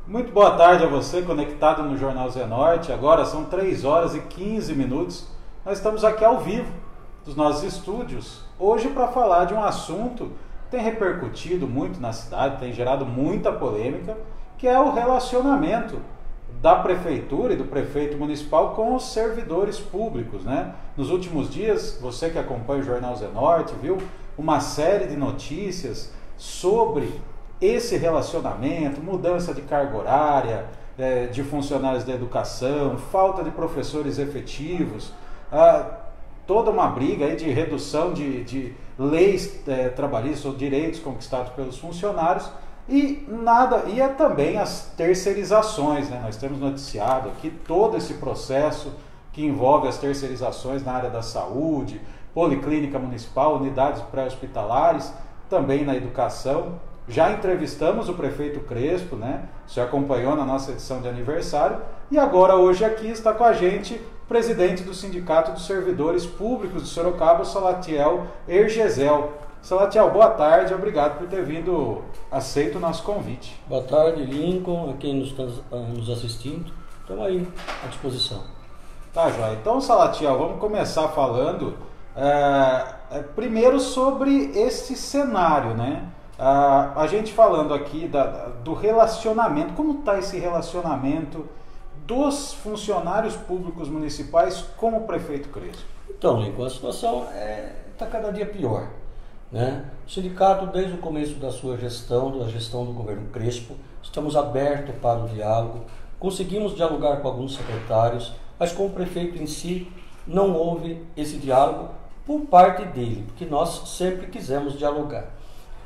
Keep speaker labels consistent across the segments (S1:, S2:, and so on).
S1: Muito boa tarde a você conectado no Jornal Zenorte. Agora são 3 horas e 15 minutos. Nós estamos aqui ao vivo dos nossos estúdios, hoje para falar de um assunto que tem repercutido muito na cidade, tem gerado muita polêmica, que é o relacionamento da prefeitura e do prefeito municipal com os servidores públicos, né? Nos últimos dias, você que acompanha o Jornal Zenorte viu uma série de notícias sobre esse relacionamento, mudança de carga horária, de funcionários da educação, falta de professores efetivos, toda uma briga aí de redução de leis trabalhistas ou direitos conquistados pelos funcionários e também as terceirizações, né? Nós temos noticiado aqui todo esse processo que envolve as terceirizações na área da saúde, policlínica municipal, unidades pré-hospitalares, também na educação. Já entrevistamos o prefeito Crespo, né? Você acompanhou na nossa edição de aniversário. E agora, hoje aqui, está com a gente o presidente do Sindicato dos Servidores Públicos de Sorocaba, Salatiel Ergesel. Salatiel, boa tarde, obrigado por ter aceito o nosso convite.
S2: Boa tarde, Lincoln, a quem está nos assistindo. Estamos aí à disposição.
S1: Tá, joia. Então, Salatiel, vamos começar falando primeiro sobre esse cenário, né? A gente falando aqui do relacionamento, como está esse relacionamento dos funcionários públicos municipais com o prefeito Crespo?
S2: Então, Lincoln, a situação está cada dia pior, né? O sindicato, desde o começo da sua gestão, da gestão do governo Crespo, estamos abertos para o diálogo, conseguimos dialogar com alguns secretários, mas com o prefeito em si não houve esse diálogo por parte dele, porque nós sempre quisemos dialogar.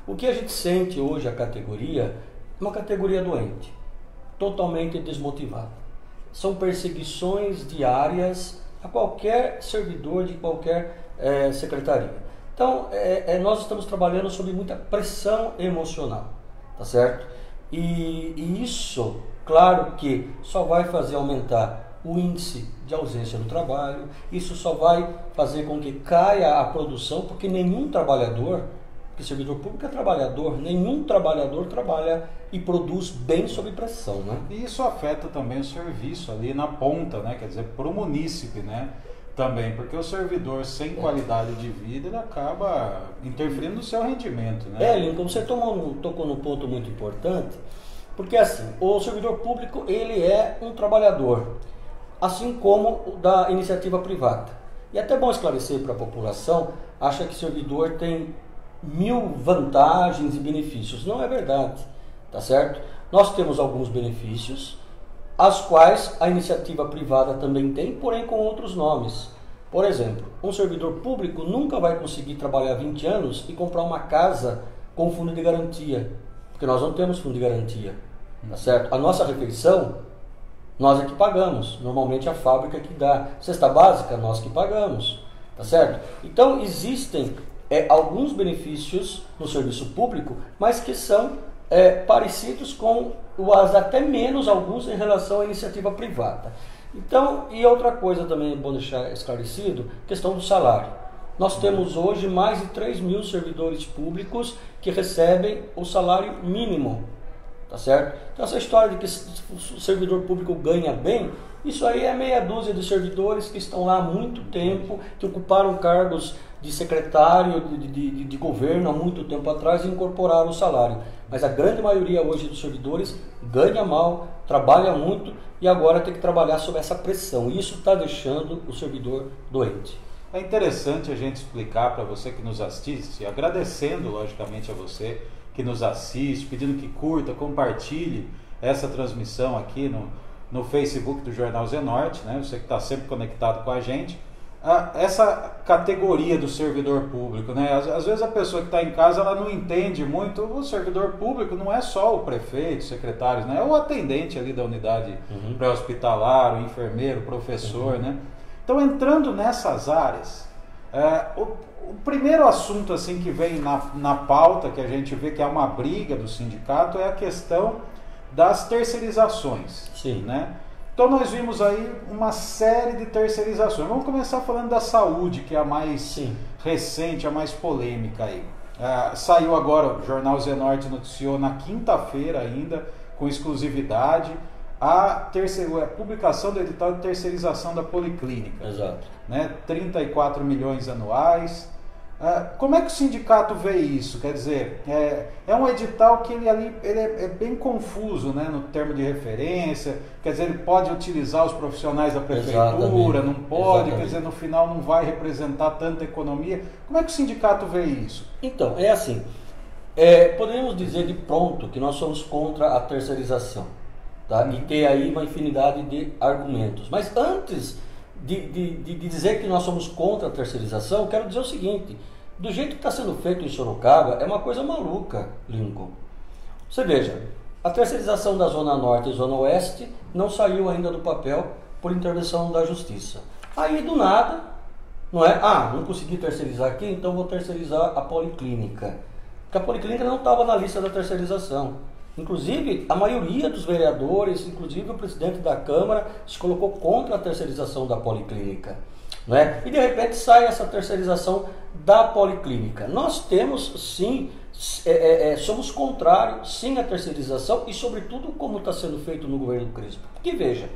S2: O que a gente sente hoje, a categoria, é uma categoria doente, totalmente desmotivada. São perseguições diárias a qualquer servidor de qualquer secretaria. Então, nós estamos trabalhando sob muita pressão emocional, tá certo? E isso, claro que só vai fazer aumentar o índice de ausência no trabalho, isso só vai fazer com que caia a produção, porque nenhum trabalhador, porque servidor público é trabalhador, nenhum trabalhador trabalha e produz bem sob pressão, né?
S1: E isso afeta também o serviço ali na ponta, né? Quer dizer, para o munícipe, né? Também, porque o servidor sem qualidade de vida, ele acaba interferindo no seu rendimento, né?
S2: Lincoln, você tocou num ponto muito importante, porque assim, o servidor público, ele é um trabalhador, assim como o da iniciativa privada. E é até bom esclarecer para a população, acha que servidor tem 1000 vantagens e benefícios. Não é verdade, tá certo? Nós temos alguns benefícios, as quais a iniciativa privada também tem, porém com outros nomes. Por exemplo, um servidor público nunca vai conseguir trabalhar 20 anos e comprar uma casa com fundo de garantia, porque nós não temos fundo de garantia, tá certo? A nossa refeição, nós é que pagamos, normalmente a fábrica é que dá. Cesta básica, nós que pagamos, tá certo? Então existem alguns benefícios no serviço público, mas que são parecidos com até menos alguns em relação à iniciativa privada. Então, e outra coisa também é bom deixar esclarecido, questão do salário. Nós temos hoje mais de 3.000 servidores públicos que recebem o salário mínimo, tá certo? Então essa história de que o servidor público ganha bem, isso aí é meia dúzia de servidores que estão lá há muito tempo, que ocuparam cargos de secretário de governo há muito tempo atrás e incorporaram o salário. Mas a grande maioria hoje dos servidores ganha mal, trabalha muito e agora tem que trabalhar sob essa pressão. Isso está deixando o servidor doente.
S1: É interessante a gente explicar para você que nos assiste, agradecendo logicamente a você que nos assiste, pedindo que curta, compartilhe essa transmissão aqui no Facebook do Jornal Zenorte, né? Você que está sempre conectado com a gente. Essa categoria do servidor público, né? Às vezes a pessoa que está em casa, ela não entende muito. O servidor público não é só o prefeito, secretários, né? É o atendente ali da unidade pré-hospitalar, o enfermeiro, o professor, né? Então, entrando nessas áreas, o primeiro assunto assim que vem na pauta, que a gente vê que é uma briga do sindicato, é a questão das terceirizações.
S2: Sim.
S1: Né? Então nós vimos aí uma série de terceirizações. Vamos começar falando da saúde, que é a mais recente, a mais polêmica aí. Saiu agora, o Jornal Zenorte noticiou na quinta-feira ainda, com exclusividade a publicação do edital de terceirização da Policlínica.
S2: Exato.
S1: Né? 34 milhões anuais. Como é que o sindicato vê isso? Quer dizer, é um edital que ele é bem confuso, né, no termo de referência, quer dizer, ele pode utilizar os profissionais da prefeitura, exatamente, não pode, exatamente, quer dizer, no final não vai representar tanta economia. Como é que o sindicato vê isso?
S2: Então, é assim, podemos dizer de pronto que nós somos contra a terceirização, tá? E ter aí uma infinidade de argumentos. Mas antes de dizer que nós somos contra a terceirização, quero dizer o seguinte: do jeito que está sendo feito em Sorocaba, é uma coisa maluca, Lincoln. Você veja, a terceirização da Zona Norte e Zona Oeste não saiu ainda do papel por intervenção da Justiça. Aí, do nada, não é? Não consegui terceirizar aqui, então vou terceirizar a Policlínica. Porque a Policlínica não estava na lista da terceirização. Inclusive, a maioria dos vereadores, inclusive o presidente da Câmara, se colocou contra a terceirização da Policlínica. Não é? E de repente sai essa terceirização da Policlínica. Nós temos, sim, somos contrários, sim, à terceirização e, sobretudo, como está sendo feito no governo Crespo. Porque, veja,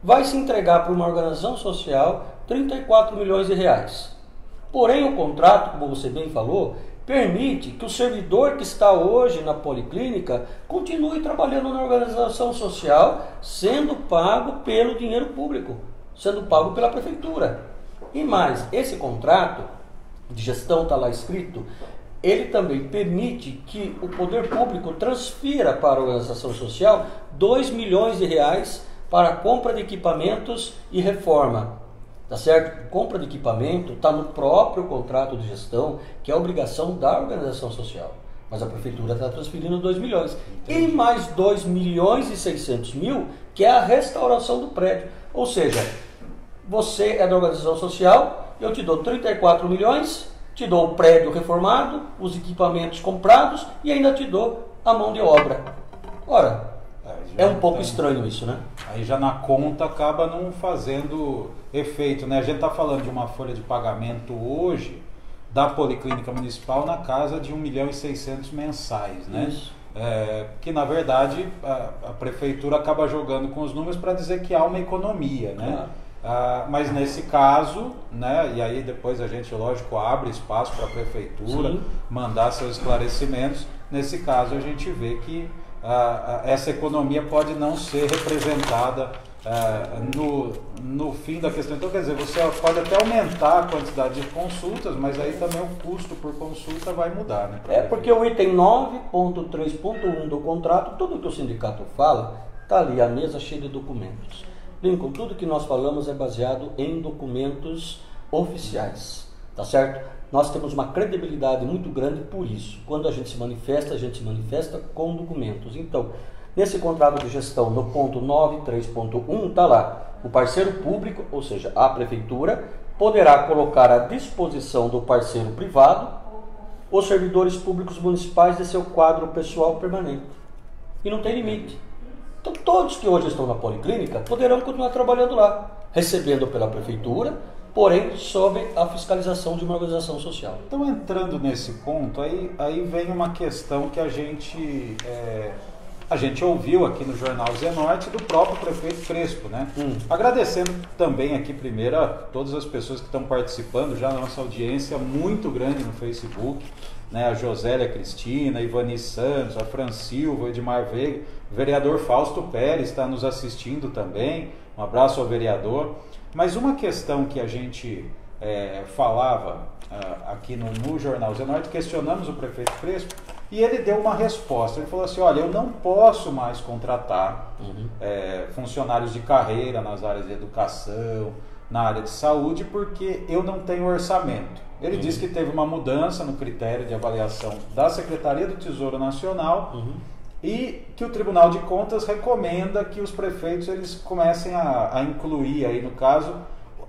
S2: vai se entregar para uma organização social 34 milhões de reais. Porém, o contrato, como você bem falou, permite que o servidor que está hoje na Policlínica continue trabalhando na organização social, sendo pago pelo dinheiro público, sendo pago pela prefeitura. E mais, esse contrato de gestão está lá escrito, ele também permite que o poder público transfira para a organização social 2 milhões de reais para a compra de equipamentos e reforma. Tá certo? Compra de equipamento está no próprio contrato de gestão, que é a obrigação da organização social. Mas a prefeitura está transferindo 2 milhões. Entendi. E mais 2 milhões e 600 mil, que é a restauração do prédio. Ou seja, você é da organização social, eu te dou 34 milhões, te dou o prédio reformado, os equipamentos comprados e ainda te dou a mão de obra. Ora, é um pouco estranho isso, né?
S1: Aí já na conta acaba não fazendo efeito, né? A gente está falando de uma folha de pagamento hoje da Policlínica Municipal na casa de 1 milhão e 600 mensais, né? Isso. Que na verdade a prefeitura acaba jogando com os números para dizer que há uma economia, né? Claro. Mas nesse caso, né? E aí depois a gente, lógico, abre espaço para a prefeitura, sim, mandar seus esclarecimentos. Nesse caso a gente vê que essa economia pode não ser representada no fim da questão. Então, quer dizer, você pode até aumentar a quantidade de consultas, mas aí também o custo por consulta vai mudar, né?
S2: Porque o item 9.3.1 do contrato, tudo que o sindicato fala, está ali, a mesa cheia de documentos. Lincoln, tudo que nós falamos é baseado em documentos oficiais, tá certo? Nós temos uma credibilidade muito grande por isso. Quando a gente se manifesta com documentos. Então, nesse contrato de gestão, no ponto 9.3.1, está lá: o parceiro público, ou seja, a prefeitura, poderá colocar à disposição do parceiro privado os servidores públicos municipais de seu quadro pessoal permanente. E não tem limite. Então, todos que hoje estão na Policlínica poderão continuar trabalhando lá, recebendo pela prefeitura, porém sob a fiscalização de uma organização social.
S1: Então, entrando nesse ponto, aí vem uma questão que a gente ouviu aqui no Jornal Zenorte do próprio prefeito Crespo, né? Agradecendo também aqui primeiro a todas as pessoas que estão participando já na nossa audiência muito grande no Facebook, né? A Josélia Cristina, a Ivani Santos, a Fran Silva, o Edmar Veiga, o vereador Fausto Pérez está nos assistindo também, um abraço ao vereador. Mas uma questão que a gente falava aqui no Jornal Zenorte, questionamos o prefeito Crespo e ele deu uma resposta. Ele falou assim: olha, eu não posso mais contratar funcionários de carreira nas áreas de educação, na área de saúde, porque eu não tenho orçamento. Ele disse que teve uma mudança no critério de avaliação da Secretaria do Tesouro Nacional e que o Tribunal de Contas recomenda que os prefeitos eles comecem a incluir aí, no caso,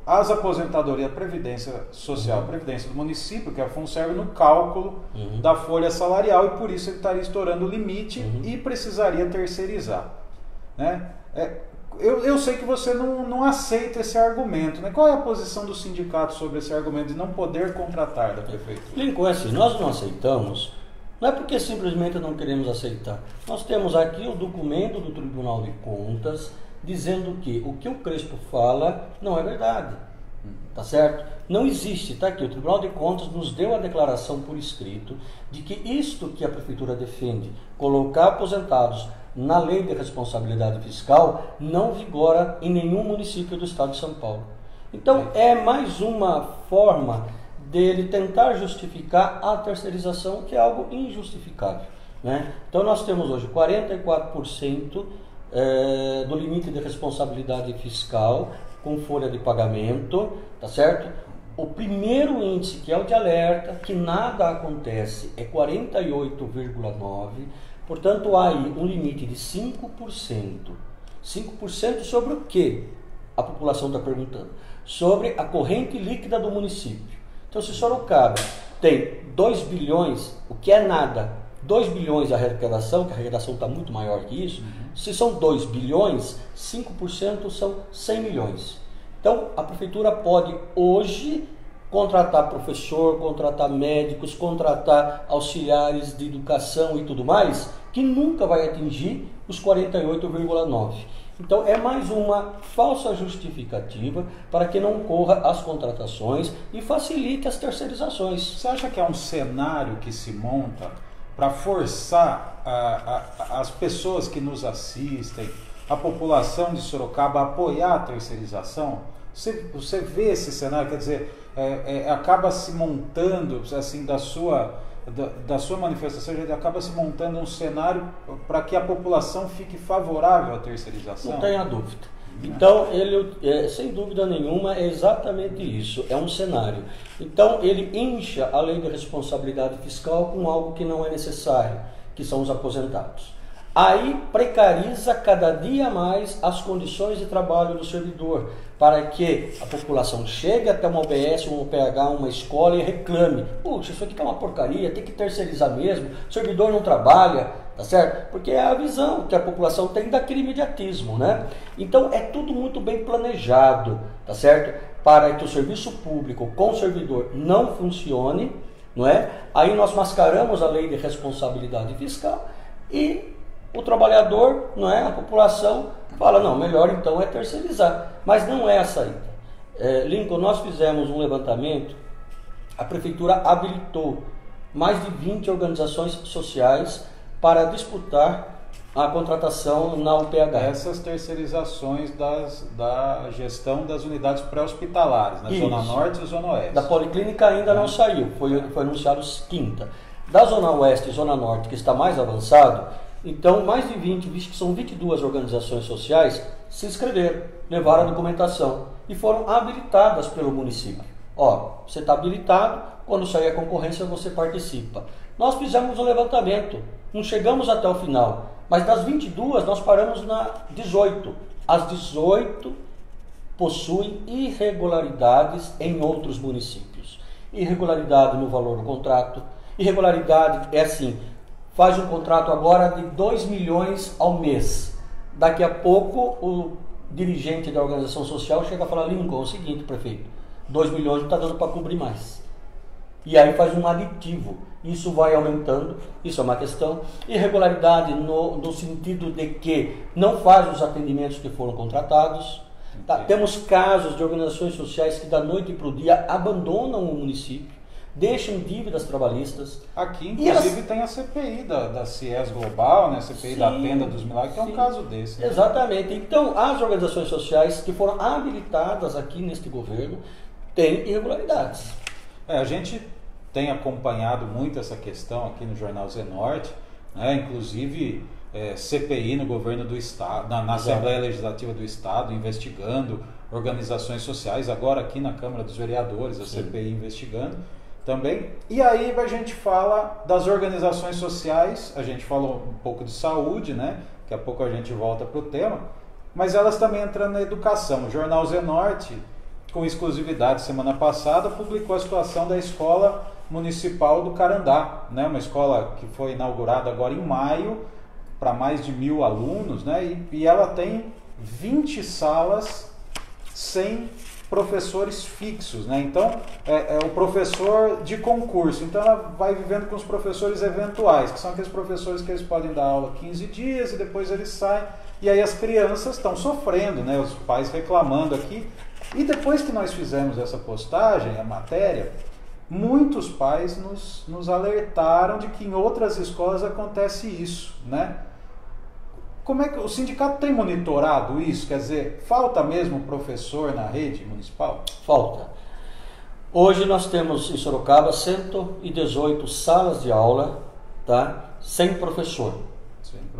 S1: as aposentadorias, a Previdência Social, a Previdência do município, que é a FUNSERV, no cálculo da folha salarial, e por isso ele estaria estourando o limite e precisaria terceirizar, né? Eu sei que você não aceita esse argumento, né? Qual é a posição do sindicato sobre esse argumento de não poder contratar da prefeitura?
S2: Lincoln, assim, nós não aceitamos Não é porque simplesmente não queremos aceitar. Nós temos aqui o documento do Tribunal de Contas dizendo que o que o Crespo fala não é verdade. Tá certo? Não existe, tá aqui, o Tribunal de Contas nos deu a declaração por escrito de que isto que a Prefeitura defende, colocar aposentados na lei de responsabilidade fiscal, não vigora em nenhum município do estado de São Paulo. Então, é mais uma forma dele tentar justificar a terceirização, que é algo injustificável, né? Então, nós temos hoje 44% do limite de responsabilidade fiscal com folha de pagamento, tá certo? O primeiro índice, que é o de alerta, que nada acontece, é 48,9%. Portanto, há aí um limite de 5%. 5% sobre o que? A população está perguntando. Sobre a corrente líquida do município. Então, se Sorocaba tem 2 bilhões, o que é nada, 2 bilhões de arrecadação, que a arrecadação está muito maior que isso, se são 2 bilhões, 5% são 100 milhões. Então, a prefeitura pode hoje contratar professor, contratar médicos, contratar auxiliares de educação e tudo mais, que nunca vai atingir os 48,9%. Então, é mais uma falsa justificativa para que não ocorra as contratações e facilite as terceirizações.
S1: Você acha que é um cenário que se monta para forçar as pessoas que nos assistem, a população de Sorocaba, a apoiar a terceirização? Você vê esse cenário, quer dizer, acaba se montando, assim, da sua manifestação, acaba se montando um cenário para que a população fique favorável à terceirização?
S2: Não tenha dúvida. Então, ele, sem dúvida nenhuma, é exatamente isso, é um cenário. Então, ele incha a lei de responsabilidade fiscal com algo que não é necessário, que são os aposentados. Aí precariza cada dia mais as condições de trabalho do servidor, para que a população chegue até uma UBS, um UPH, uma escola e reclame: puxa, isso aqui tá uma porcaria, tem que terceirizar mesmo, o servidor não trabalha, tá certo? Porque é a visão que a população tem daquele imediatismo, né? Então é tudo muito bem planejado, tá certo? Para que o serviço público com o servidor não funcione, não é? Aí nós mascaramos a lei de responsabilidade fiscal e o trabalhador, não é, a população fala: não, melhor então é terceirizar. Mas não é a saída. Lincoln, nós fizemos um levantamento, a prefeitura habilitou mais de 20 organizações sociais para disputar a contratação na UPH.
S1: Essas terceirizações da gestão das unidades pré-hospitalares, na Zona Norte e Zona Oeste.
S2: Da Policlínica ainda não saiu, foi anunciado quinta. Da Zona Oeste e Zona Norte, que está mais avançado, então mais de 20, visto que são 22 organizações sociais, se inscreveram, levaram a documentação e foram habilitadas pelo município. Ó, você está habilitado, quando sair a concorrência você participa. Nós fizemos um levantamento, não chegamos até o final, mas das 22 nós paramos na 18. As 18 possuem irregularidades em outros municípios. Irregularidade no valor do contrato, irregularidade é assim: faz um contrato agora de 2 milhões ao mês. Daqui a pouco o dirigente da organização social chega a falar: Lincoln, é o seguinte, prefeito, 2 milhões não está dando para cobrir mais. E aí faz um aditivo. Isso vai aumentando, isso é uma questão. Irregularidade no sentido de que não faz os atendimentos que foram contratados. Tá? Temos casos de organizações sociais que da noite para o dia abandonam o município, deixam dívidas trabalhistas.
S1: Aqui, inclusive, tem a CPI da CIES Global, né? A CPI
S2: Sim,
S1: da Tenda dos Milagres, que é um caso desse. Né?
S2: Exatamente. Então, as organizações sociais que foram habilitadas aqui neste governo têm irregularidades.
S1: A gente tem acompanhado muito essa questão aqui no Jornal Zenorte, né? Inclusive CPI no governo do Estado, na Assembleia Legislativa do Estado, investigando organizações sociais, agora aqui na Câmara dos Vereadores, a CPI investigando também. E aí a gente fala das organizações sociais, a gente falou um pouco de saúde, né? Daqui a pouco a gente volta para o tema, mas elas também entram na educação. O Jornal Zenorte, com exclusividade, semana passada, publicou a situação da Escola Municipal do Carandá, né? Uma escola que foi inaugurada agora em maio, para mais de 1.000 alunos, né? E ela tem 20 salas sem professores fixos, né? Então, é o professor de concurso. Então, ela vai vivendo com os professores eventuais, que são aqueles professores que eles podem dar aula 15 dias e depois eles saem. E aí as crianças estão sofrendo, né? Os pais reclamando aqui. E depois que nós fizemos essa postagem, a matéria, muitos pais nos alertaram de que em outras escolas acontece isso, né? Como é que o sindicato tem monitorado isso? Quer dizer, falta mesmo professor na rede municipal?
S2: Falta. Hoje nós temos em Sorocaba 118 salas de aula, tá? Sem professor.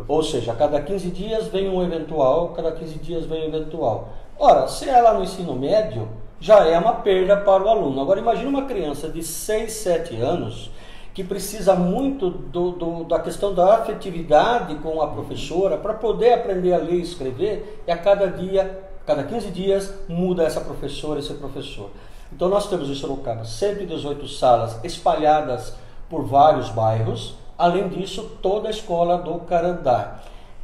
S2: Ou seja, a cada 15 dias vem um eventual, cada 15 dias vem um eventual. Ora, se é lá no ensino médio, já é uma perda para o aluno. Agora imagine uma criança de 6, 7 anos que precisa muito da questão da afetividade com a professora para poder aprender a ler e escrever, e a cada 15 dias muda essa professora, esse professor. Então nós temos em Sorocaba 118 salas espalhadas por vários bairros, além disso toda a escola do Carandá.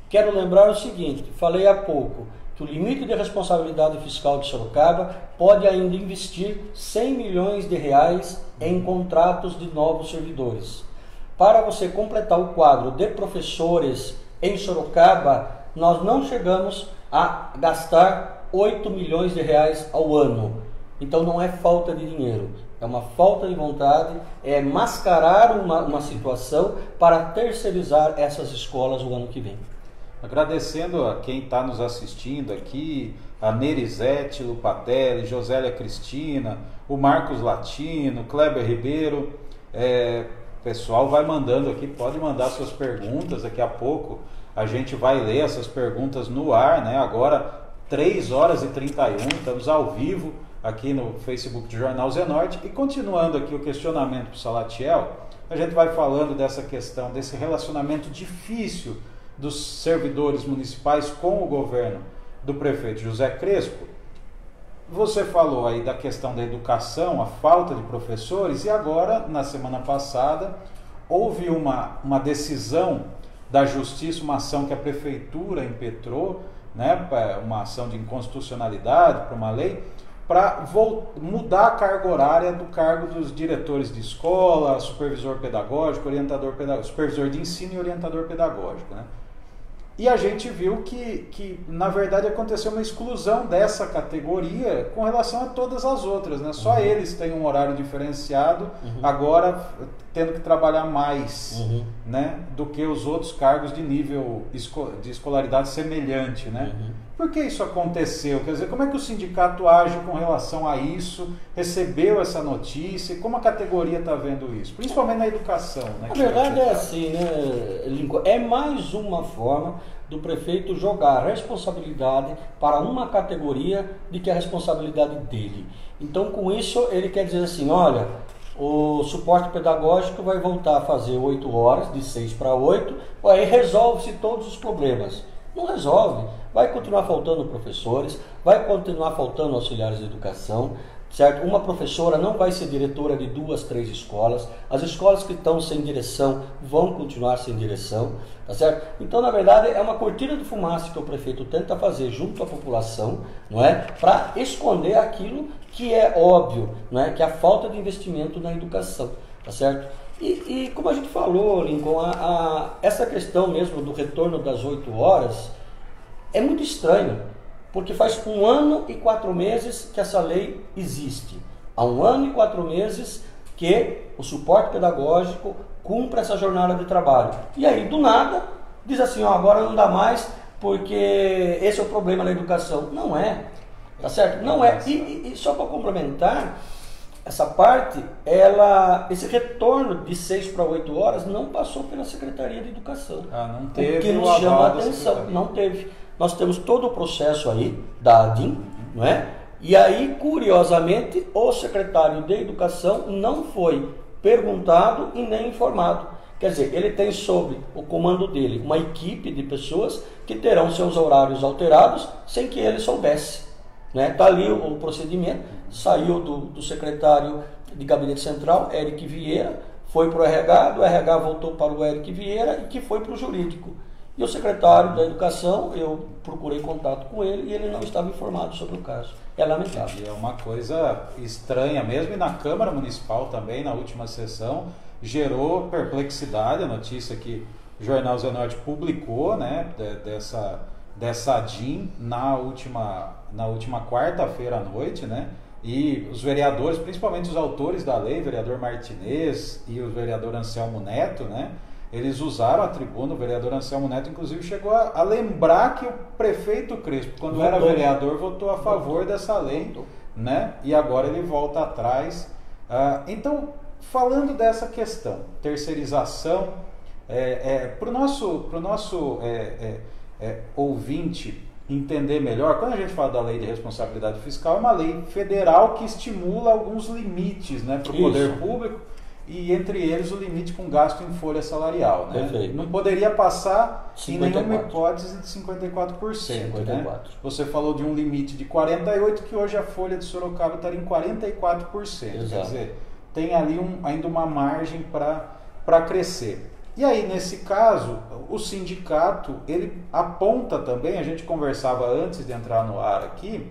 S2: Quero lembrar o seguinte, falei há pouco, que o limite de responsabilidade fiscal de Sorocaba pode ainda investir 100 milhões de reais em contratos de novos servidores. Para você completar o quadro de professores em Sorocaba, nós não chegamos a gastar 8 milhões de reais ao ano. Então não é falta de dinheiro, é uma falta de vontade, é mascarar uma situação para terceirizar essas escolas o ano que vem.
S1: Agradecendo a quem está nos assistindo aqui, a Nerizete Lupatelli, Josélia Cristina, o Marcos Latino, Kleber Ribeiro. O pessoal vai mandando aqui, pode mandar suas perguntas, daqui a pouco a gente vai ler essas perguntas no ar, né? Agora 3h31, estamos ao vivo aqui no Facebook do Jornal Zenorte. E continuando aqui o questionamento para o Salatiel, a gente vai falando dessa questão, desse relacionamento difícil dos servidores municipais com o governo do prefeito José Crespo. Você falou aí da questão da educação, a falta de professores, e agora, na semana passada, houve uma decisão da Justiça, uma ação que a prefeitura impetrou, né, uma ação de inconstitucionalidade para uma lei, para mudar a carga horária do cargo dos diretores de escola, supervisor pedagógico, orientador pedagógico, supervisor de ensino e orientador pedagógico, né? E a gente viu que na verdade aconteceu uma exclusão dessa categoria com relação a todas as outras, né? Só eles têm um horário diferenciado, agora tendo que trabalhar mais, né, do que os outros cargos de nível de escolaridade semelhante, né? Por que isso aconteceu? Quer dizer, como é que o sindicato age com relação a isso? Recebeu essa notícia? Como a categoria está vendo isso? Principalmente na educação, né?
S2: Na verdade é assim, né, Lincoln? É mais uma forma do prefeito jogar a responsabilidade para uma categoria de que é a responsabilidade dele. Então, com isso, ele quer dizer assim, olha, o suporte pedagógico vai voltar a fazer 8 horas, de 6 para 8, aí resolve-se todos os problemas. Não resolve. Vai continuar faltando professores, vai continuar faltando auxiliares de educação, certo? Uma professora não vai ser diretora de 2, 3 escolas. As escolas que estão sem direção vão continuar sem direção, tá certo? Então, na verdade, é uma cortina de fumaça que o prefeito tenta fazer junto à população, não é? Para esconder aquilo que é óbvio, não é? Que é a falta de investimento na educação, tá certo? E como a gente falou, Lincoln, essa questão mesmo do retorno das 8 horas é muito estranho, porque faz 1 ano e 4 meses que essa lei existe. Há 1 ano e 4 meses que o suporte pedagógico cumpre essa jornada de trabalho. E aí, do nada, diz assim, ó, agora não dá mais porque esse é o problema da educação. Não é, tá certo? Não é. E só para complementar, essa parte, esse retorno de 6 para 8 horas não passou pela Secretaria de Educação.
S1: Não teve.
S2: Porque nos chama a atenção, não teve. Nós temos todo o processo aí da ADIM, não é? E aí, curiosamente, o secretário de Educação não foi perguntado e nem informado. Quer dizer, ele tem sob o comando dele uma equipe de pessoas que terão seus horários alterados sem que ele soubesse. Está ali o procedimento, saiu do secretário de Gabinete Central, Eric Vieira, foi para o RH, do RH voltou para o Eric Vieira e que foi para o jurídico. E o secretário da Educação, eu procurei contato com ele e ele não estava informado sobre o caso. É lamentável.
S1: E é uma coisa estranha mesmo, e na Câmara Municipal também, na última sessão, gerou perplexidade a notícia que o Jornal Zenorte publicou, né, dessa ADIM na última quarta-feira à noite, né, e os vereadores, principalmente os autores da lei, o vereador Martinez e o vereador Anselmo Neto, né, eles usaram a tribuna. O vereador Anselmo Neto, inclusive, chegou a lembrar que o prefeito Crespo, quando era vereador, votou a favor dessa lei, né? E agora ele volta atrás. Então, falando dessa questão, terceirização, para o nosso ouvinte entender melhor, quando a gente fala da lei de responsabilidade fiscal, é uma lei federal que estimula alguns limites, né, para o poder público, e entre eles o limite com gasto em folha salarial, né?
S2: Perfeito.
S1: Não poderia passar
S2: 54.
S1: em nenhuma hipótese de 54%.
S2: 54.
S1: Né? Você falou de um limite de 48%, que hoje a folha de Sorocaba estaria em 44%.
S2: Exato.
S1: Quer dizer, tem ali ainda uma margem para crescer. E aí, nesse caso, o sindicato, ele aponta também, a gente conversava antes de entrar no ar aqui,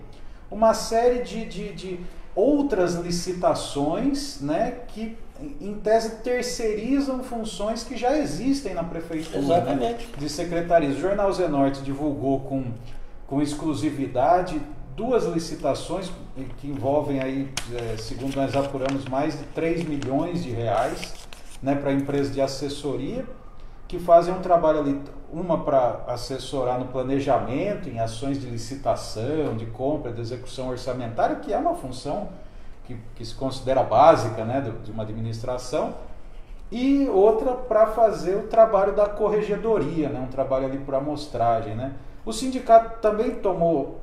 S1: uma série de outras licitações, né, que em tese terceirizam funções que já existem na prefeitura.
S2: Exatamente.
S1: Né, de secretarias. O Jornal Zenorte divulgou com exclusividade 2 licitações que envolvem aí, segundo nós apuramos, mais de 3 milhões de reais, né, para empresas de assessoria, que fazem um trabalho ali, uma para assessorar no planejamento, em ações de licitação, de compra, de execução orçamentária, que é uma função que se considera básica, né, de uma administração, e outra para fazer o trabalho da corregedoria, né, um trabalho ali por amostragem, né. O sindicato também tomou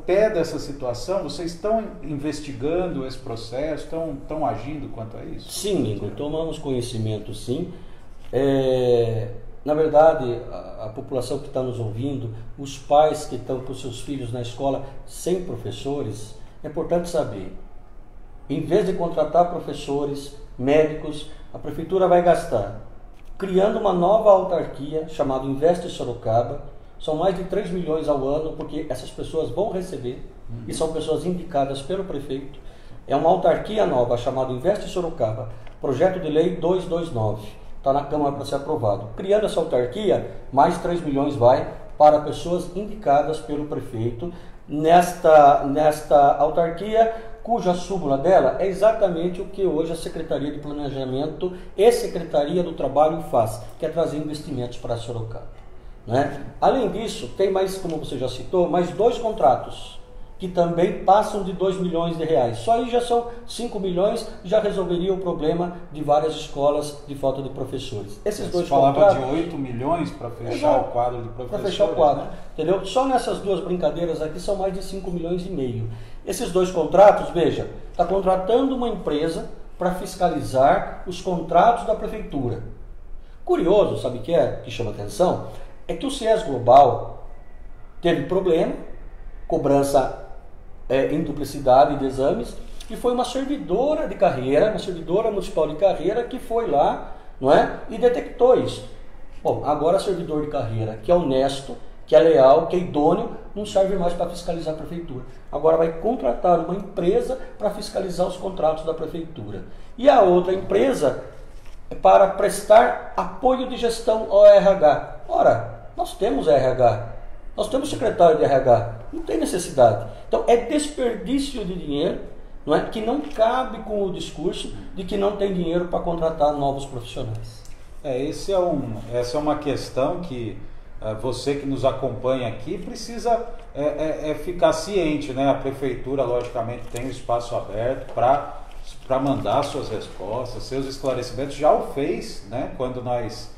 S1: pé dessa situação? Vocês estão investigando esse processo, estão agindo quanto a isso?
S2: Sim, Lincoln, tomamos conhecimento, sim. Na verdade, a população que está nos ouvindo, os pais que estão com seus filhos na escola sem professores, é importante saber, em vez de contratar professores, médicos, a prefeitura vai gastar criando uma nova autarquia chamada Investe Sorocaba. São mais de 3 milhões ao ano, porque essas pessoas vão receber, e são pessoas indicadas pelo prefeito. É uma autarquia nova chamada Investe Sorocaba, projeto de lei 229, está na Câmara para ser aprovado. Criando essa autarquia, mais 3 milhões vai para pessoas indicadas pelo prefeito nesta autarquia, cuja súmula dela é exatamente o que hoje a Secretaria de Planejamento e Secretaria do Trabalho faz, que é trazer investimentos para Sorocaba. Né? Além disso, tem mais, como você já citou, mais 2 contratos que também passam de 2 milhões de reais. Só aí já são 5 milhões, já resolveria o problema de várias escolas de falta de professores. Esses
S1: Você
S2: 2
S1: falava
S2: contratos...
S1: de 8 milhões para fechar o quadro de professores.
S2: Para fechar o quadro,
S1: né?
S2: Entendeu? Só nessas 2 brincadeiras aqui são mais de 5 milhões e meio. Esses 2 contratos, veja, está contratando uma empresa para fiscalizar os contratos da prefeitura. Curioso, sabe o que é que chama atenção? É que o CIES Global teve problema, cobrança em duplicidade de exames, e foi uma servidora de carreira, uma servidora municipal de carreira que foi lá, não é, e detectou isso. Bom, agora servidor de carreira que é honesto, que é leal, que é idôneo, não serve mais para fiscalizar a prefeitura. Agora vai contratar uma empresa para fiscalizar os contratos da prefeitura. E a outra empresa para prestar apoio de gestão ao RH. Ora, nós temos RH, nós temos secretário de RH, não tem necessidade. Então é desperdício de dinheiro, não é, que não cabe com o discurso de que não tem dinheiro para contratar novos profissionais.
S1: Essa é uma questão que você que nos acompanha aqui precisa ficar ciente, né? A prefeitura, logicamente, tem o espaço aberto para mandar suas respostas, seus esclarecimentos. Já o fez, né? Quando nós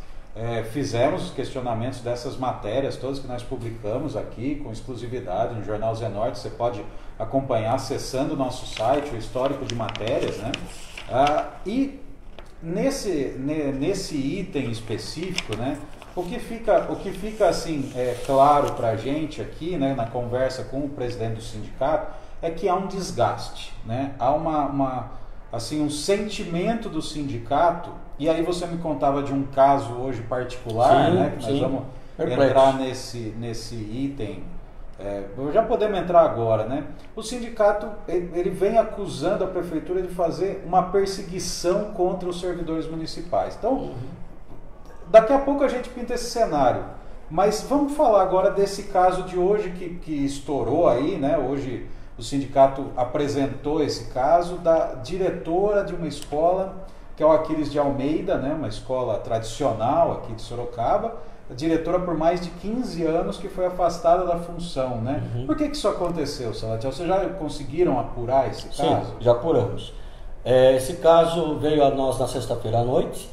S1: fizemos os questionamentos dessas matérias todas que nós publicamos aqui com exclusividade no Jornal Zenorte. Você pode acompanhar acessando o nosso site, o histórico de matérias, né? E nesse item específico, né, o que fica assim, claro para a gente aqui, né, na conversa com o presidente do sindicato, é que há um desgaste, né? Há um sentimento do sindicato. E aí você me contava de um caso hoje particular,
S2: sim,
S1: né, que nós
S2: sim.
S1: vamos entrar nesse item. Já podemos entrar agora, né? O sindicato ele vem acusando a prefeitura de fazer uma perseguição contra os servidores municipais. Então, daqui a pouco a gente pinta esse cenário. Mas vamos falar agora desse caso de hoje que estourou aí, né? Hoje o sindicato apresentou esse caso da diretora de uma escola, que é o Aquiles de Almeida, né? Uma escola tradicional aqui de Sorocaba, a diretora por mais de 15 anos que foi afastada da função, né? Por que isso aconteceu, Salatiel? Vocês já conseguiram apurar esse caso?
S2: Sim, já apuramos. Esse caso veio a nós na sexta-feira à noite.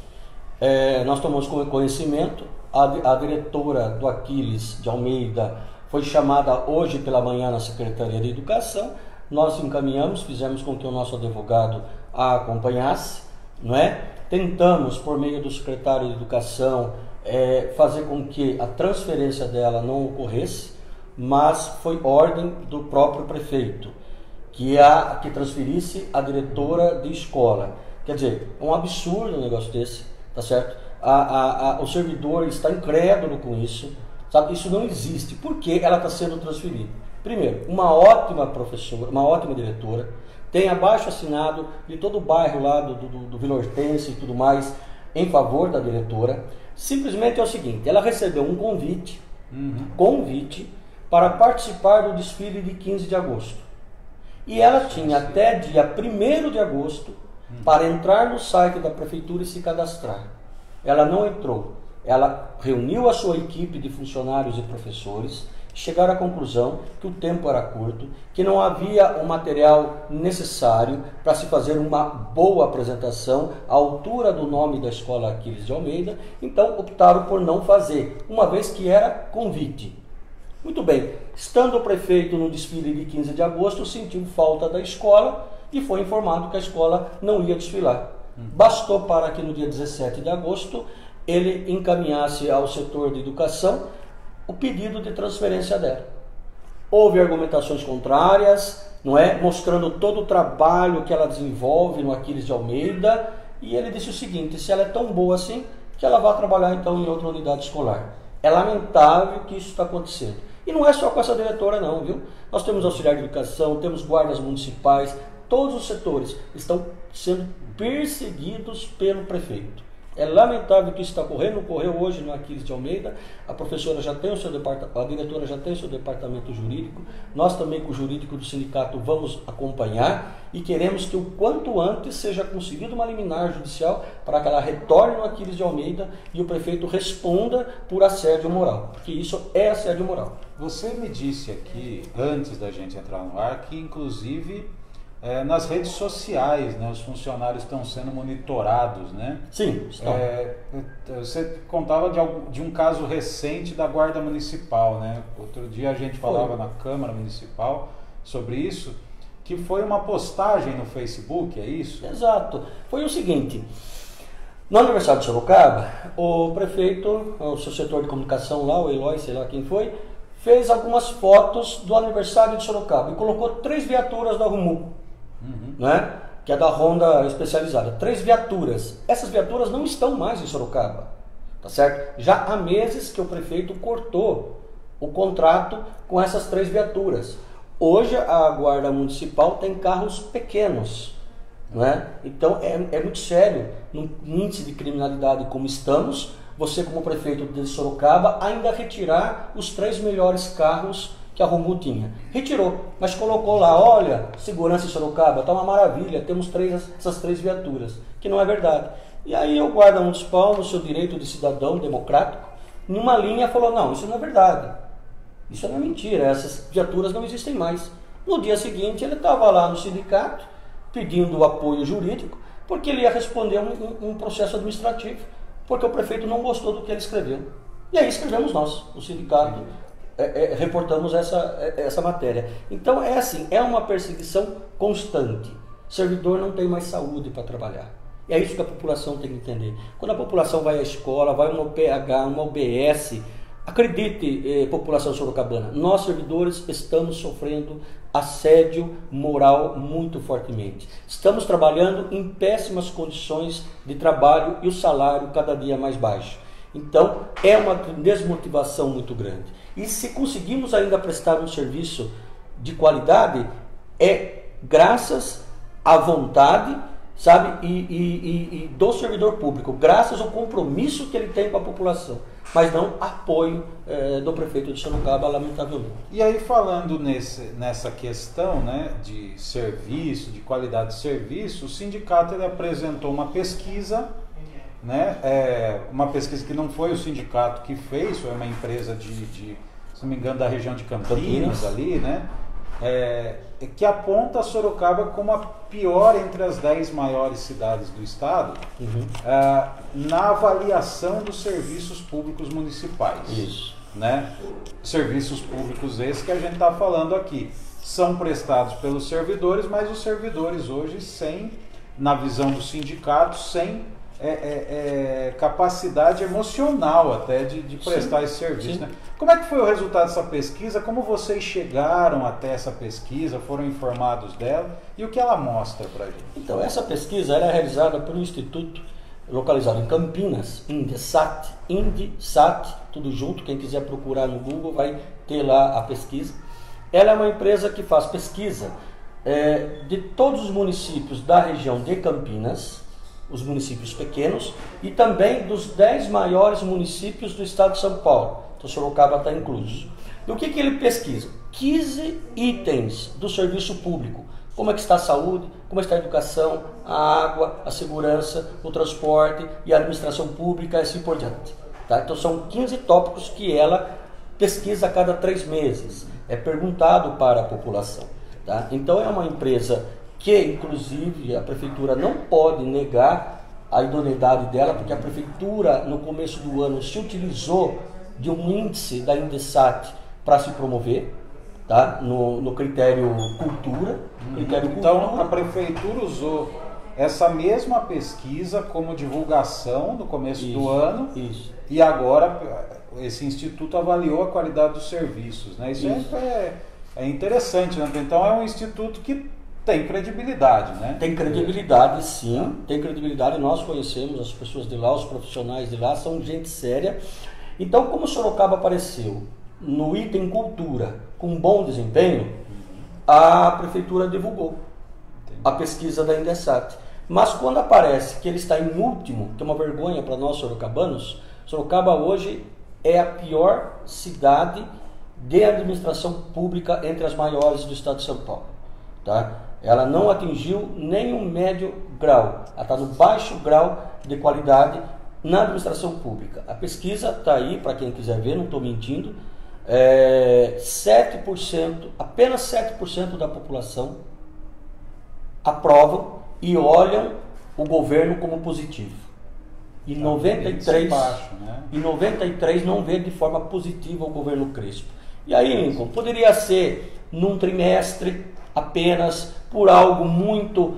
S2: Nós tomamos conhecimento. A diretora do Aquiles de Almeida foi chamada hoje pela manhã na Secretaria de Educação. Nós encaminhamos, fizemos com que o nosso advogado a acompanhasse, não é? Tentamos, por meio do secretário de Educação, fazer com que a transferência dela não ocorresse, mas foi ordem do próprio prefeito que transferisse a diretora de escola. Quer dizer, é um absurdo um negócio desse, tá certo? O servidor está incrédulo com isso, sabe? Isso não existe. Por que ela está sendo transferida? Primeiro, uma ótima professora, uma ótima diretora, tem abaixo assinado de todo o bairro lá do Vila Hortência e tudo mais em favor da diretora. Simplesmente é o seguinte: ela recebeu um convite para participar do desfile de 15 de agosto. E ela tinha até dia 1º de agosto para entrar no site da prefeitura e se cadastrar. Ela não entrou. Ela reuniu a sua equipe de funcionários e professores, chegaram à conclusão que o tempo era curto, que não havia o material necessário para se fazer uma boa apresentação à altura do nome da escola Aquiles de Almeida, então optaram por não fazer, uma vez que era convite. Muito bem, estando o prefeito no desfile de 15 de agosto, sentiu falta da escola e foi informado que a escola não ia desfilar. Bastou para que no dia 17 de agosto ele encaminhasse ao setor de educação o pedido de transferência dela. Houve argumentações contrárias, não é? Mostrando todo o trabalho que ela desenvolve no Aquiles de Almeida, e ele disse o seguinte: se ela é tão boa assim, que ela vá trabalhar então em outra unidade escolar. É lamentável que isso está acontecendo. E não é só com essa diretora não, viu? Nós temos auxiliar de educação, temos guardas municipais, todos os setores estão sendo perseguidos pelo prefeito. É lamentável que isso está ocorrendo, ocorreu hoje no Aquiles de Almeida. A professora já tem o seu departamento, a diretora já tem o seu departamento jurídico. Nós também, com o jurídico do sindicato, vamos acompanhar e queremos que o quanto antes seja conseguido uma liminar judicial para que ela retorne no Aquiles de Almeida e o prefeito responda por assédio moral, porque isso é assédio moral.
S1: Você me disse aqui, antes da gente entrar no ar, que inclusive nas redes sociais, né, os funcionários estão sendo monitorados, né?
S2: Sim, estão.
S1: Você contava de um caso recente da Guarda Municipal, né? Outro dia a gente falava na Câmara Municipal sobre isso, que foi uma postagem no Facebook, é isso?
S2: Exato. Foi o seguinte: no aniversário de Sorocaba, o prefeito, o seu setor de comunicação lá, o Eloy, sei lá quem foi, fez algumas fotos do aniversário de Sorocaba e colocou 3 viaturas da Rumu, né? Que é da Honda especializada. 3 viaturas. Essas viaturas não estão mais em Sorocaba, tá certo? Já há meses que o prefeito cortou o contrato com essas 3 viaturas. Hoje a Guarda Municipal tem carros pequenos, né? Então é muito sério, no índice de criminalidade como estamos, você como prefeito de Sorocaba ainda retirar os 3 melhores carros que a Rumu tinha. Retirou, mas colocou lá: olha, segurança em Sorocaba, está uma maravilha, temos essas 3 viaturas, que não é verdade. E aí o guarda municipal, no seu direito de cidadão democrático, numa linha falou: não, isso não é verdade, isso não é mentira, essas viaturas não existem mais. No dia seguinte ele estava lá no sindicato pedindo apoio jurídico, porque ele ia responder um processo administrativo, porque o prefeito não gostou do que ele escreveu. E aí escrevemos nós, o sindicato, reportamos essa matéria. Então é assim, é uma perseguição constante. O servidor não tem mais saúde para trabalhar. É isso que a população tem que entender. Quando a população vai à escola, vai uma UPH, uma UBS, acredite, população sorocabana, nós servidores estamos sofrendo assédio moral muito fortemente. Estamos trabalhando em péssimas condições de trabalho e o salário cada dia mais baixo. Então, é uma desmotivação muito grande. E se conseguimos ainda prestar um serviço de qualidade, é graças à vontade, sabe, e do servidor público, graças ao compromisso que ele tem com a população, mas não apoio do prefeito de Sorocaba, lamentavelmente.
S1: E aí, falando nessa questão, né, de serviço, de qualidade de serviço, o sindicato ele apresentou uma pesquisa, né, uma pesquisa que não foi o sindicato que fez, foi uma empresa se não me engano, da região de Campinas ali, né, que aponta Sorocaba como a pior entre as 10 maiores cidades do estado, na avaliação dos serviços públicos municipais.
S2: Isso.
S1: Né? Serviços públicos esses que a gente está falando aqui. São prestados pelos servidores, mas os servidores hoje na visão do sindicato, sem capacidade emocional até de prestar esse serviço. Né? Como é que foi o resultado dessa pesquisa? Como vocês chegaram até essa pesquisa? Foram informados dela? E o que ela mostra para a gente?
S2: Então, essa pesquisa era realizada por um instituto localizado em Campinas, INDESAT, tudo junto, quem quiser procurar no Google vai ter lá a pesquisa. Ela é uma empresa que faz pesquisa de todos os municípios da região de Campinas, os municípios pequenos, e também dos 10 maiores municípios do estado de São Paulo. Então, Sorocaba está incluso. E o que ele pesquisa? 15 itens do serviço público. Como é que está a saúde, como está a educação, a água, a segurança, o transporte e a administração pública e assim por diante. Tá? Então são 15 tópicos que ela pesquisa a cada 3 meses. É perguntado para a população. Tá? Então é uma empresa que, inclusive, a prefeitura não pode negar a idoneidade dela, porque a prefeitura, no começo do ano, se utilizou de um índice da INDESAT para se promover. Tá? No critério cultura.
S1: Então a prefeitura usou essa mesma pesquisa como divulgação no começo do ano.
S2: Isso.
S1: E agora esse instituto avaliou a qualidade dos serviços. Né? Isso. É interessante, né? Então é um instituto que tem credibilidade, né?
S2: Tem credibilidade, sim. Tem credibilidade. Nós conhecemos as pessoas de lá, os profissionais de lá, são gente séria. Então, como Sorocaba apareceu no item cultura com bom desempenho, a prefeitura divulgou a pesquisa da INDESAT. Mas quando aparece que ele está em último, que é uma vergonha para nós sorocabanos, Sorocaba hoje é a pior cidade de administração pública entre as maiores do estado de São Paulo. Tá? Ela não atingiu nem um médio grau, ela está no baixo grau de qualidade na administração pública. A pesquisa está aí, para quem quiser ver, não estou mentindo. 7%, apenas 7% da população aprovam e olham o governo como positivo. E 93 não vê de forma positiva o governo Crespo. E aí, Lincoln, poderia ser num trimestre apenas por algo muito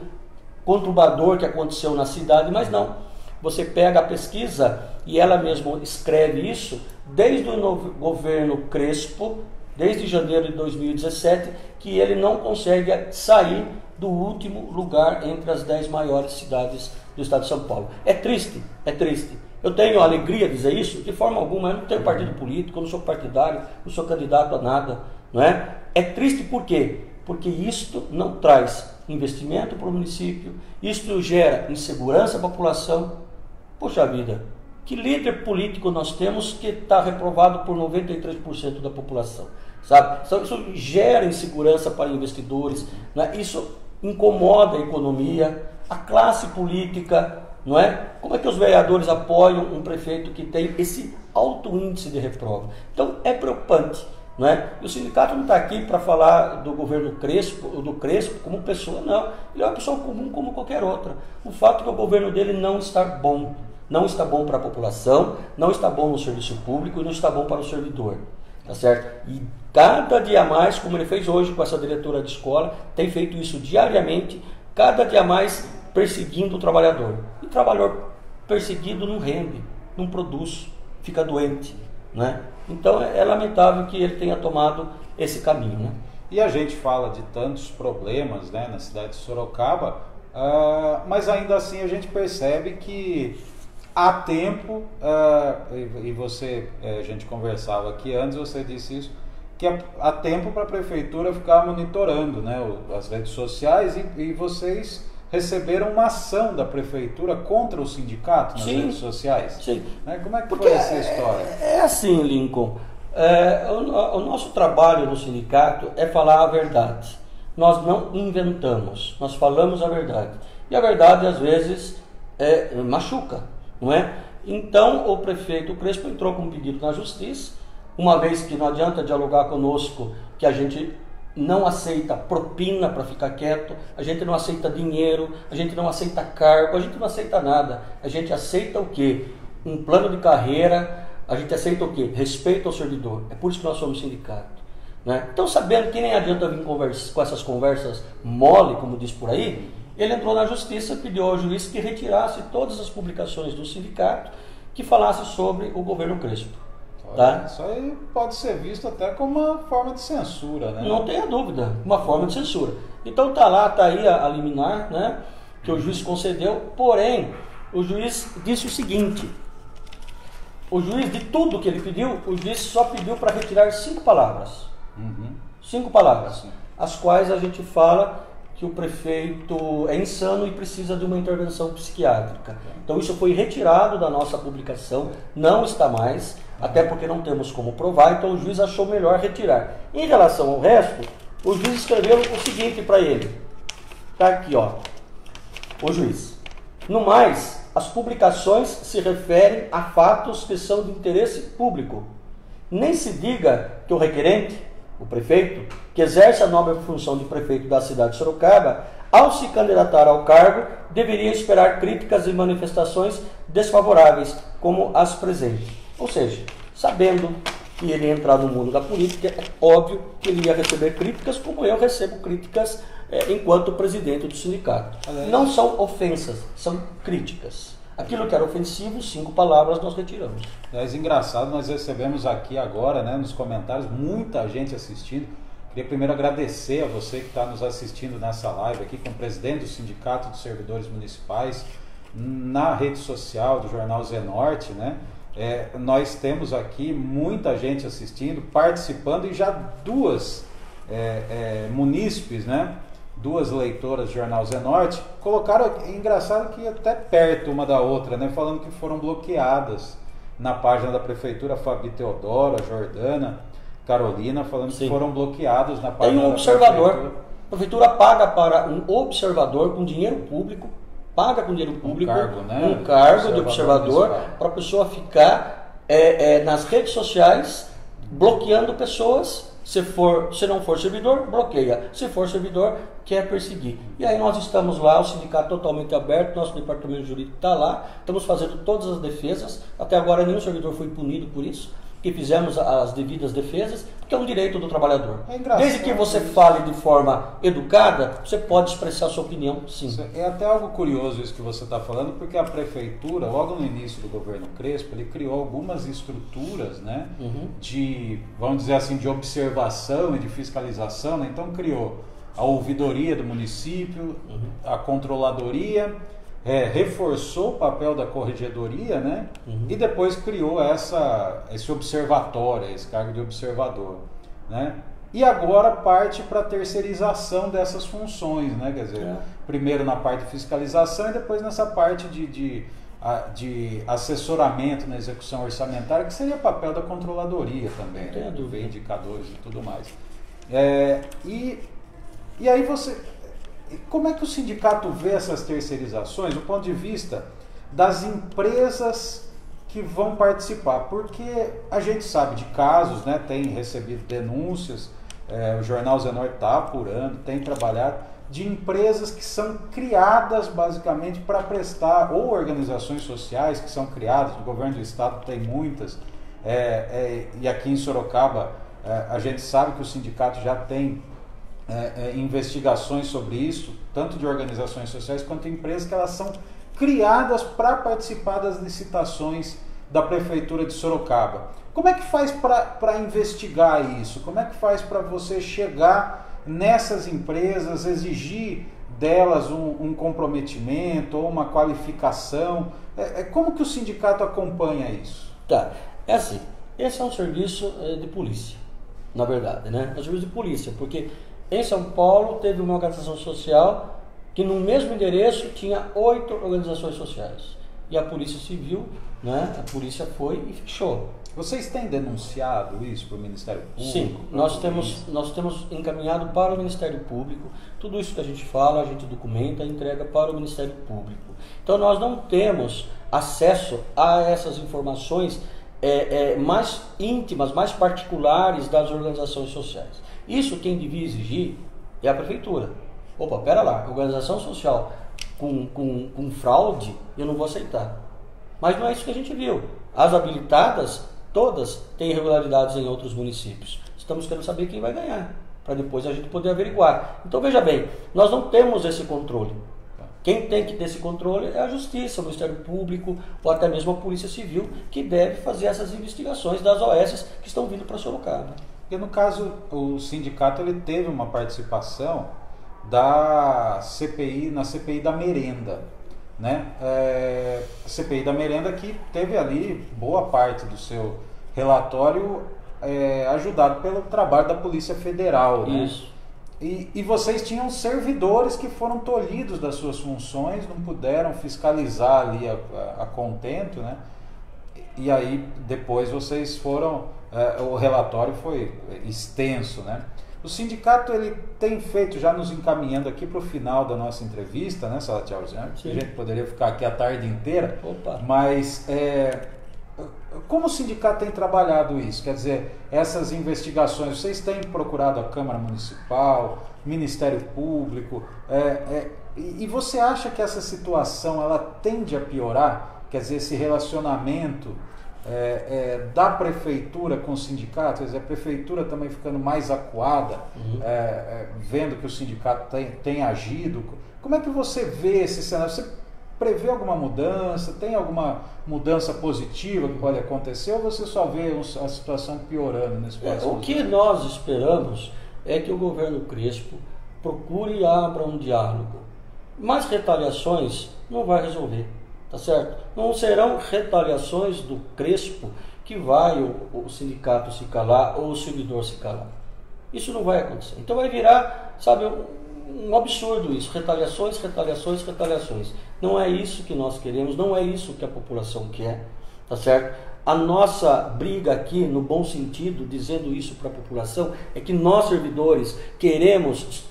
S2: conturbador que aconteceu na cidade, mas não. Você pega a pesquisa e ela mesma escreve isso desde o governo Crespo, desde janeiro de 2017, que ele não consegue sair do último lugar entre as 10 maiores cidades do estado de São Paulo. É triste, é triste. Eu tenho alegria de dizer isso, de forma alguma, eu não tenho partido político, eu não sou partidário, não sou candidato a nada. Não é? É triste por quê? Porque isto não traz investimento para o município, isto gera insegurança à população. Poxa vida, que líder político nós temos que está reprovado por 93% da população, sabe? Isso gera insegurança para investidores, né? Isso incomoda a economia, a classe política, não é? Como é que os vereadores apoiam um prefeito que tem esse alto índice de reprova? Então é preocupante, não é? E o sindicato não está aqui para falar do governo Crespo, do Crespo como pessoa, não. Ele é uma pessoa comum como qualquer outra. O fato é que o governo dele não está bom. Não está bom para a população, não está bom no serviço público e não está bom para o servidor, tá certo? E cada dia mais, como ele fez hoje com essa diretora de escola, tem feito isso diariamente, cada dia mais perseguindo o trabalhador. E o trabalhador perseguido não rende, não produz, fica doente, né? Então é lamentável que ele tenha tomado esse caminho, né?
S1: E a gente fala de tantos problemas, né, na cidade de Sorocaba, mas ainda assim a gente percebe que há tempo, e você, a gente conversava aqui antes, você disse isso, que há tempo para a prefeitura ficar monitorando, né, as redes sociais, e vocês receberam uma ação da prefeitura contra o sindicato nas redes sociais.
S2: Sim.
S1: Como é que foi essa história?
S2: É assim, Lincoln. O nosso trabalho no sindicato é falar a verdade. Nós não inventamos, nós falamos a verdade. E a verdade, às vezes, machuca, não é? Então, o prefeito Crespo entrou com um pedido na justiça, uma vez que não adianta dialogar conosco, que a gente não aceita propina para ficar quieto, a gente não aceita dinheiro, a gente não aceita cargo, a gente não aceita nada. A gente aceita o quê? Um plano de carreira, a gente aceita o quê? Respeito ao servidor. É por isso que nós somos sindicato. Né? Então, sabendo que nem adianta vir com essas conversas mole, como diz por aí, ele entrou na justiça e pediu ao juiz que retirasse todas as publicações do sindicato que falasse sobre o governo Crespo. Tá?
S1: Isso aí pode ser visto até como uma forma de censura, né?
S2: Não tenha dúvida, uma forma de censura. Então tá aí a liminar, né, que o juiz concedeu, porém, o juiz disse o seguinte: o juiz, de tudo que ele pediu, o juiz só pediu para retirar 5 palavras. 5 palavras,
S1: Sim.
S2: as quais a gente fala que o prefeito é insano e precisa de uma intervenção psiquiátrica. Então isso foi retirado da nossa publicação, não está mais, até porque não temos como provar, então o juiz achou melhor retirar. Em relação ao resto, o juiz escreveu o seguinte para ele. Está aqui, ó. O juiz: no mais, as publicações se referem a fatos que são de interesse público. Nem se diga que o requerente, o prefeito, que exerce a nobre função de prefeito da cidade de Sorocaba, ao se candidatar ao cargo, deveria esperar críticas e manifestações desfavoráveis, como as presentes. Ou seja, sabendo que ele ia entrar no mundo da política, é óbvio que ele ia receber críticas, como eu recebo críticas enquanto presidente do sindicato. Não são ofensas, são críticas. Aquilo que era ofensivo, 5 palavras, nós retiramos.
S1: É engraçado, nós recebemos aqui agora, né, nos comentários, muita gente assistindo. Queria primeiro agradecer a você que está nos assistindo nessa live aqui com o presidente do Sindicato dos Servidores Municipais, na rede social do Jornal Zenorte, né? Nós temos aqui muita gente assistindo, participando, e já 2 munícipes, né? 2 leitoras do Jornal Zenorte colocaram, engraçado que até perto uma da outra, né? Falando que foram bloqueadas na página da prefeitura, a Fabi Teodoro, a Jordana, Carolina, falando
S2: Sim.
S1: que foram bloqueados na página
S2: Tem um
S1: da
S2: observador.
S1: prefeitura.
S2: A prefeitura paga para um observador com dinheiro público, paga com dinheiro público
S1: cargo, né?
S2: um cargo de
S1: Observador
S2: observador para a pessoa ficar nas redes sociais bloqueando pessoas. Se não for servidor, bloqueia. Se for servidor, quer perseguir. E aí nós estamos lá, o sindicato totalmente aberto, nosso departamento jurídico está lá, estamos fazendo todas as defesas. Até agora nenhum servidor foi punido por isso, que fizemos as devidas defesas, porque é um direito do trabalhador. Desde que você fale de forma educada, você pode expressar a sua opinião, sim.
S1: É até algo curioso isso que você está falando, porque a prefeitura, logo no início do governo Crespo, ele criou algumas estruturas, né, de, vamos dizer assim, de observação e de fiscalização, né? Então criou a ouvidoria do município, a controladoria, reforçou o papel da corregedoria, né? E depois criou esse observatório, esse cargo de observador, né? E agora parte para a terceirização dessas funções, né? Quer dizer, primeiro na parte de fiscalização e depois nessa parte de assessoramento na execução orçamentária, que seria papel da controladoria também, né? Ver indicadores e tudo mais. E aí como é que o sindicato vê essas terceirizações do ponto de vista das empresas que vão participar? Porque a gente sabe de casos, né, tem recebido denúncias, o Jornal Zenorte está apurando, tem trabalhado, de empresas que são criadas basicamente para prestar, ou organizações sociais que são criadas, o governo do estado tem muitas, e aqui em Sorocaba a gente sabe que o sindicato já tem investigações sobre isso, tanto de organizações sociais quanto de empresas, que elas são criadas para participar das licitações da Prefeitura de Sorocaba. Como é que faz para investigar isso? Como é que faz para você chegar nessas empresas, exigir delas um comprometimento ou uma qualificação? Como que o sindicato acompanha isso?
S2: Tá, é assim, esse é um serviço de polícia, na verdade, né? É um serviço de polícia, porque em São Paulo teve uma organização social que no mesmo endereço tinha 8 organizações sociais. E a Polícia Civil, né, a polícia foi e fechou.
S1: Vocês têm denunciado isso para o Ministério Público?
S2: Sim, nós temos encaminhado para o Ministério Público. Tudo isso que a gente fala, a gente documenta e entrega para o Ministério Público. Então nós não temos acesso a essas informações mais íntimas, mais particulares das organizações sociais. Isso quem devia exigir é a Prefeitura. Opa, pera lá, organização social com fraude, eu não vou aceitar. Mas não é isso que a gente viu. As habilitadas, todas têm irregularidades em outros municípios. Estamos querendo saber quem vai ganhar, para depois a gente poder averiguar. Então veja bem, nós não temos esse controle. Quem tem que ter esse controle é a Justiça, o Ministério Público ou até mesmo a Polícia Civil, que deve fazer essas investigações das OS que estão vindo para Sorocaba.
S1: Porque no caso, o sindicato ele teve uma participação da CPI, na CPI da merenda, né? A CPI da merenda que teve ali boa parte do seu relatório ajudado pelo trabalho da Polícia Federal, né?
S2: Isso.
S1: E vocês tinham servidores que foram tolhidos das suas funções, não puderam fiscalizar ali a contento, né? E aí depois vocês foram, o relatório foi extenso, né? O sindicato ele tem feito, já nos encaminhando aqui para o final da nossa entrevista, né, Salatiel? A gente poderia ficar aqui a tarde inteira.
S2: Opa.
S1: Mas como o sindicato tem trabalhado isso? Quer dizer, essas investigações, vocês têm procurado a Câmara Municipal, Ministério Público, e você acha que essa situação ela tende a piorar? Quer dizer, esse relacionamento da prefeitura com o sindicato, quer dizer, a prefeitura também ficando mais acuada, vendo que o sindicato tem agido. Como é que você vê esse cenário? Você prevê alguma mudança? Tem alguma mudança positiva que pode acontecer? Ou você só vê a situação piorando nesse próximo?
S2: O que nós esperamos é que o governo Crespo procure e abra um diálogo. Mas retaliações não vai resolver. Tá certo? Não serão retaliações do Crespo que vai o sindicato se calar ou o servidor se calar. Isso não vai acontecer. Então vai virar, sabe, um absurdo isso. Retaliações, retaliações, retaliações. Não é isso que nós queremos, não é isso que a população quer. Tá certo? A nossa briga aqui, no bom sentido, dizendo isso para a população, é que nós servidores queremos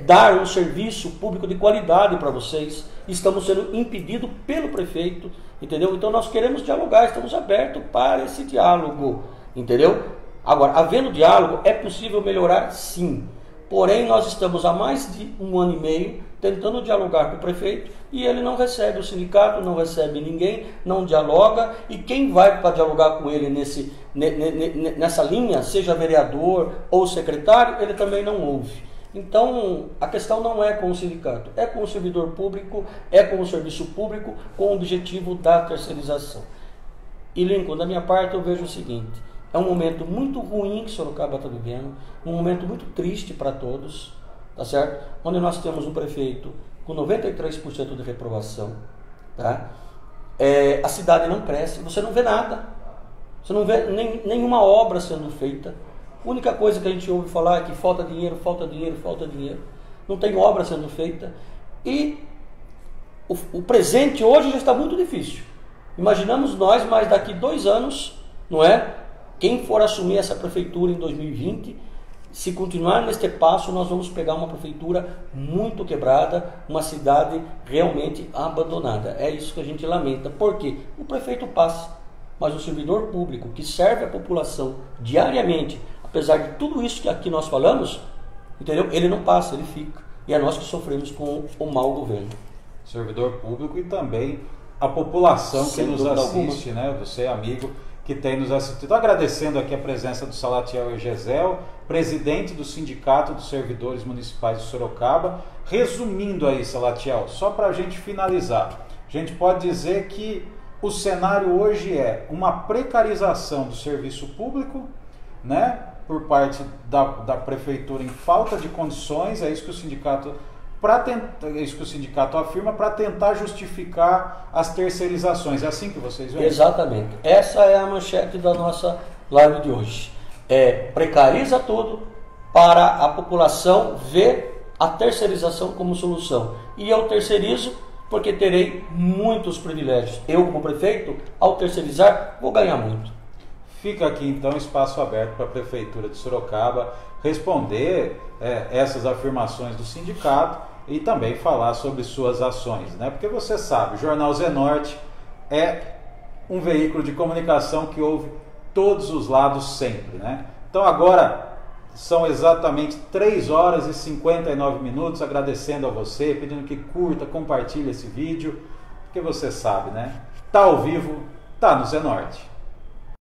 S2: dar um serviço público de qualidade para vocês. Estamos sendo impedidos pelo prefeito, entendeu? Então nós queremos dialogar, estamos abertos para esse diálogo, entendeu? Agora, havendo diálogo, é possível melhorar sim. Porém, nós estamos há mais de 1 ano e meio tentando dialogar com o prefeito e ele não recebe o sindicato, não recebe ninguém, não dialoga, e quem vai para dialogar com ele nessa linha, seja vereador ou secretário, ele também não ouve. Então, a questão não é com o sindicato, é com o servidor público, é com o serviço público, com o objetivo da terceirização. E, Lincoln, da minha parte, eu vejo o seguinte: é um momento muito ruim que Sorocaba está vivendo, um momento muito triste para todos, tá certo? Onde nós temos um prefeito com 93% de reprovação, tá? A cidade não cresce, você não vê nada, você não vê nenhuma obra sendo feita. A única coisa que a gente ouve falar é que falta dinheiro, falta dinheiro, falta dinheiro. Não tem obra sendo feita. E o presente hoje já está muito difícil. Imaginamos nós, mas daqui 2 anos, não é? Quem for assumir essa prefeitura em 2020, se continuar neste passo, nós vamos pegar uma prefeitura muito quebrada, uma cidade realmente abandonada. É isso que a gente lamenta. Por quê? O prefeito passa, mas o servidor público que serve a população diariamente, apesar de tudo isso que aqui nós falamos, entendeu? Ele não passa, ele fica. E é nós que sofremos com o mau governo.
S1: Servidor público e também a população que nos assiste, né? Você, amigo, que tem nos assistido. Agradecendo aqui a presença do Salatiel Eugésel, presidente do Sindicato dos Servidores Municipais de Sorocaba. Resumindo aí, Salatiel, só para a gente finalizar, a gente pode dizer que o cenário hoje é uma precarização do serviço público, né, por parte da prefeitura em falta de condições, é isso que o sindicato isso que o sindicato afirma, para tentar justificar as terceirizações. É assim que vocês veem?
S2: Exatamente. Essa é a manchete da nossa live de hoje. Precariza tudo para a população ver a terceirização como solução. E eu terceirizo porque terei muitos privilégios. Eu, como prefeito, ao terceirizar, vou ganhar muito.
S1: Fica aqui então espaço aberto para a Prefeitura de Sorocaba responder essas afirmações do sindicato e também falar sobre suas ações, né? Porque você sabe, o Jornal Zenorte é um veículo de comunicação que ouve todos os lados sempre, né? Então agora são exatamente 3 horas e 59 minutos, agradecendo a você, pedindo que curta, compartilhe esse vídeo, porque você sabe, né? Tá ao vivo, tá no Zenorte.